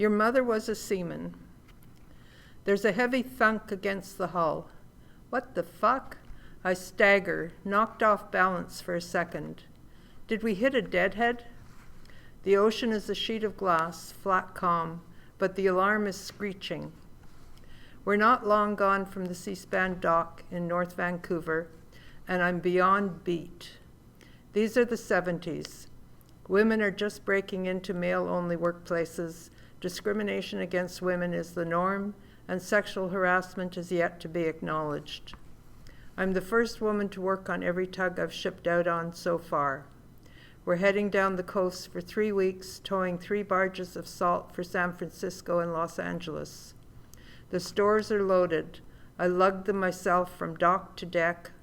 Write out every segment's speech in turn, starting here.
Your mother was a seaman. There's a heavy thunk against the hull. What the fuck? I stagger, knocked off balance for a second. Did we hit a deadhead? The ocean is a sheet of glass, flat calm, but the alarm is screeching. We're not long gone from the Seaman dock in North Vancouver, and I'm beyond beat. These are the 70s. Women are just breaking into male-only workplaces. Discrimination against women is the norm, and sexual harassment is yet to be acknowledged. I'm the first woman to work on every tug I've shipped out on so far. We're heading down the coast for 3 weeks, towing 3 barges of salt for San Francisco and Los Angeles. The stores are loaded. I lugged them myself from dock to deck,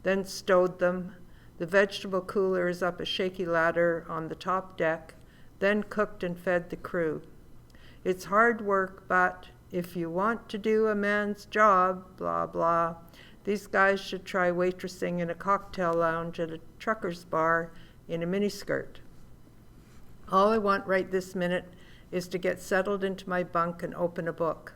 then stowed them. The vegetable cooler is up a shaky ladder on the top deck, then cooked and fed the crew. It's hard work, but if you want to do a man's job, blah, blah, these guys should try waitressing in a cocktail lounge at a trucker's bar in a miniskirt. All I want right this minute is to get settled into my bunk and open a book.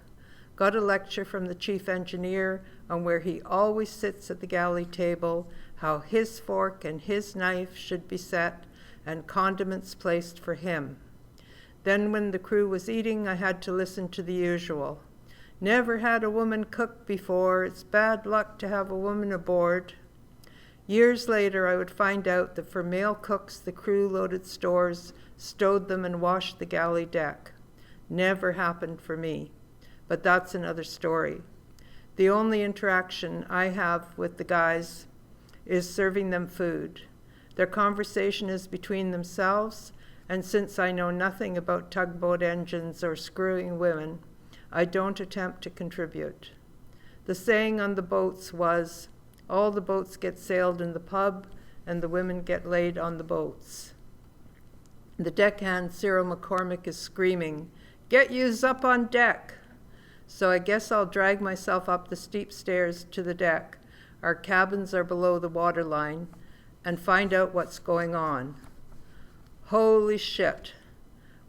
Got a lecture from the chief engineer on where he always sits at the galley table, how his fork and his knife should be set, and condiments placed for him. Then when the crew was eating, I had to listen to the usual. Never had a woman cook before. It's bad luck to have a woman aboard. Years later, I would find out that for male cooks, the crew loaded stores, stowed them, and washed the galley deck. Never happened for me. But that's another story. The only interaction I have with the guys is serving them food. Their conversation is between themselves, and since I know nothing about tugboat engines or screwing women, I don't attempt to contribute. The saying on the boats was, all the boats get sailed in the pub, and the women get laid on the boats. The deckhand, Cyril McCormick, is screaming, "Get yous up on deck!" So I guess I'll drag myself up the steep stairs to the deck. Our cabins are below the waterline, and find out what's going on. Holy shit.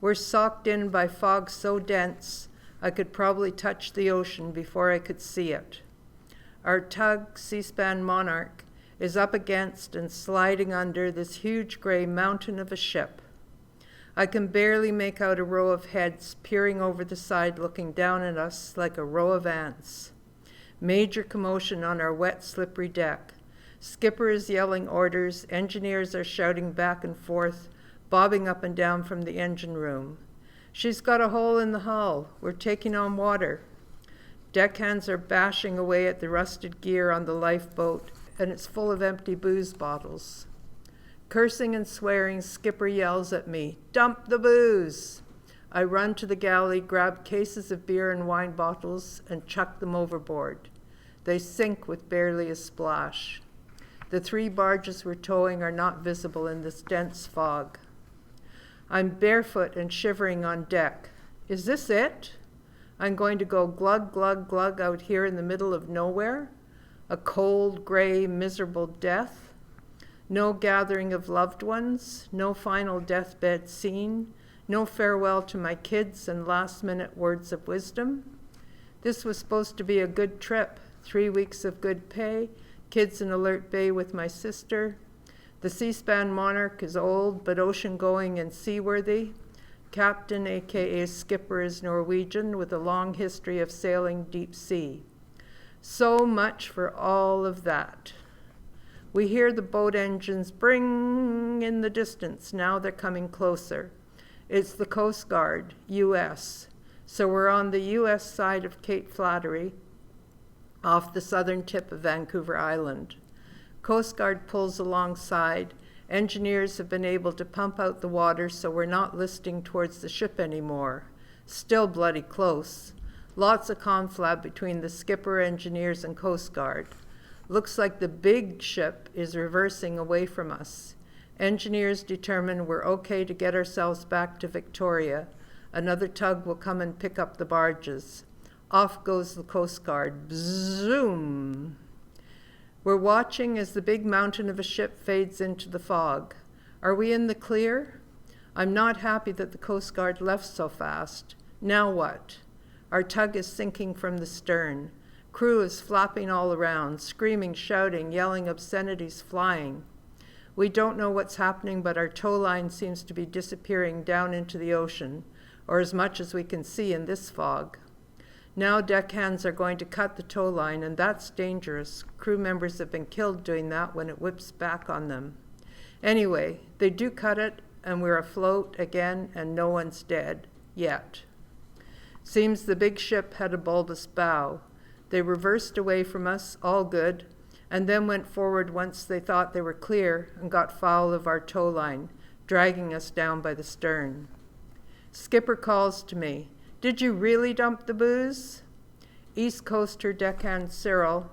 We're socked in by fog so dense, I could probably touch the ocean before I could see it. Our tug, Seaman Monarch, is up against and sliding under this huge gray mountain of a ship. I can barely make out a row of heads peering over the side looking down at us like a row of ants. Major commotion on our wet, slippery deck. Skipper is yelling orders, engineers are shouting back and forth, bobbing up and down from the engine room. She's got a hole in the hull. We're taking on water. Deckhands are bashing away at the rusted gear on the lifeboat, and it's full of empty booze bottles. Cursing and swearing, Skipper yells at me, "Dump the booze!" I run to the galley, grab cases of beer and wine bottles, and chuck them overboard. They sink with barely a splash. The 3 barges we're towing are not visible in this dense fog. I'm barefoot and shivering on deck. Is this it? I'm going to go glug, glug, glug out here in the middle of nowhere? A cold, gray, miserable death? No gathering of loved ones, no final deathbed scene, no farewell to my kids and last-minute words of wisdom. This was supposed to be a good trip, 3 weeks of good pay, kids in Alert Bay with my sister. The Seaman Monarch is old but ocean-going and seaworthy. Captain, aka Skipper, is Norwegian with a long history of sailing deep sea. So much for all of that. We hear the boat engines bring in the distance. Now they're coming closer. It's the Coast Guard, U.S. So we're on the U.S. side of Cape Flattery, off the southern tip of Vancouver Island. Coast Guard pulls alongside. Engineers have been able to pump out the water, so we're not listing towards the ship anymore. Still bloody close. Lots of conflab between the skipper, engineers, and Coast Guard. Looks like the big ship is reversing away from us. Engineers determine we're okay to get ourselves back to Victoria. Another tug will come and pick up the barges. Off goes the Coast Guard. Zoom! We're watching as the big mountain of a ship fades into the fog. Are we in the clear? I'm not happy that the Coast Guard left so fast. Now what? Our tug is sinking from the stern. Crew is flapping all around, screaming, shouting, yelling obscenities, flying. We don't know what's happening, but our tow line seems to be disappearing down into the ocean, or as much as we can see in this fog. Now deckhands are going to cut the tow line, and that's dangerous. Crew members have been killed doing that when it whips back on them. Anyway, they do cut it, and we're afloat again, and no one's dead. Yet. Seems the big ship had a bulbous bow. They reversed away from us, all good, and then went forward once they thought they were clear and got foul of our tow line, dragging us down by the stern. Skipper calls to me, "Did you really dump the booze?" East Coaster deckhand Cyril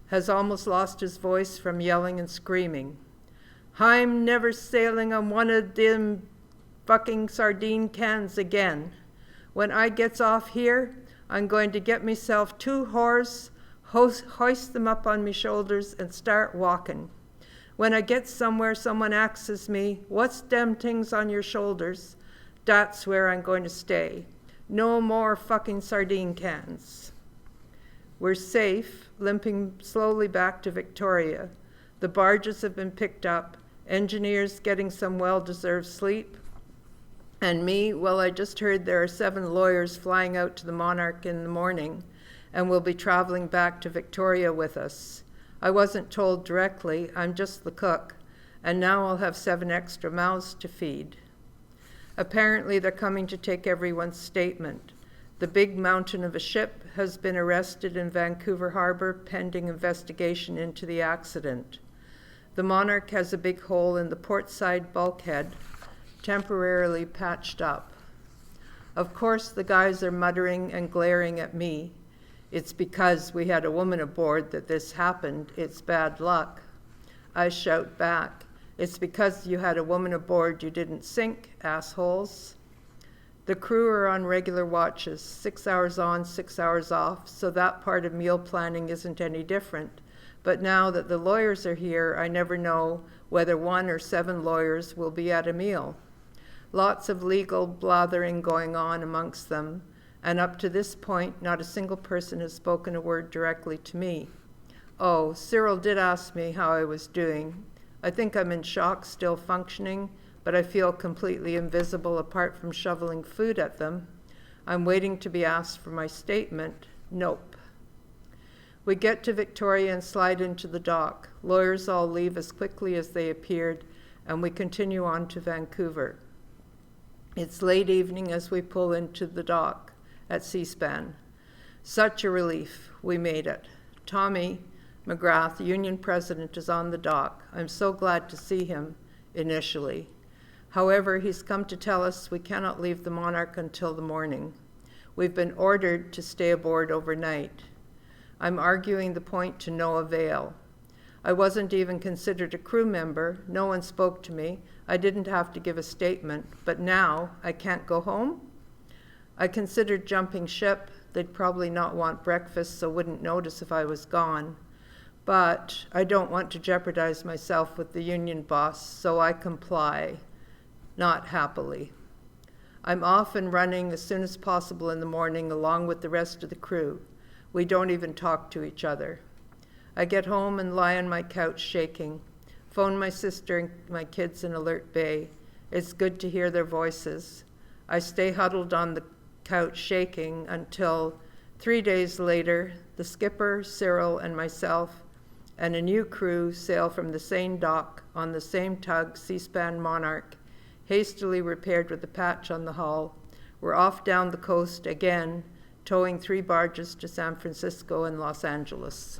has almost lost his voice from yelling and screaming. "I'm never sailing on one of them fucking sardine cans again. When I gets off here, I'm going to get myself 2 whores, hoist them up on me shoulders and start walking. When I get somewhere, someone asks me, 'What's them things on your shoulders?' That's where I'm going to stay. No more fucking sardine cans." We're safe, limping slowly back to Victoria. The barges have been picked up, engineers getting some well-deserved sleep. And me, well, I just heard there are 7 lawyers flying out to the Monarch in the morning and will be traveling back to Victoria with us. I wasn't told directly, I'm just the cook, and now I'll have 7 extra mouths to feed. Apparently they're coming to take everyone's statement. The big mountain of a ship has been arrested in Vancouver Harbor pending investigation into the accident. The Monarch has a big hole in the port side bulkhead, temporarily patched up. Of course, the guys are muttering and glaring at me. It's because we had a woman aboard that this happened. It's bad luck. I shout back, "It's because you had a woman aboard you didn't sink, assholes." The crew are on regular watches, 6 hours on, 6 hours off, so that part of meal planning isn't any different. But now that the lawyers are here, I never know whether 1 or 7 lawyers will be at a meal. Lots of legal blathering going on amongst them, and up to this point, not a single person has spoken a word directly to me. Oh, Cyril did ask me how I was doing. I think I'm in shock, still functioning, but I feel completely invisible apart from shoveling food at them. I'm waiting to be asked for my statement. Nope. We get to Victoria and slide into the dock. Lawyers all leave as quickly as they appeared, and we continue on to Vancouver. It's late evening as we pull into the dock at Seaman. Such a relief. We made it. Tommy McGrath, the union president, is on the dock. I'm so glad to see him, initially. However, he's come to tell us we cannot leave the Monarch until the morning. We've been ordered to stay aboard overnight. I'm arguing the point to no avail. I wasn't even considered a crew member. No one spoke to me. I didn't have to give a statement, but now I can't go home? I considered jumping ship. They'd probably not want breakfast, so wouldn't notice if I was gone. But I don't want to jeopardize myself with the union boss, so I comply, not happily. I'm off and running as soon as possible in the morning along with the rest of the crew. We don't even talk to each other. I get home and lie on my couch shaking. Phone my sister and my kids in Alert Bay. It's good to hear their voices. I stay huddled on the couch shaking until 3 days later, the skipper, Cyril, and myself, and a new crew sail from the same dock on the same tug, Seaman Monarch, hastily repaired with a patch on the hull. We're off down the coast again, towing 3 barges to San Francisco and Los Angeles.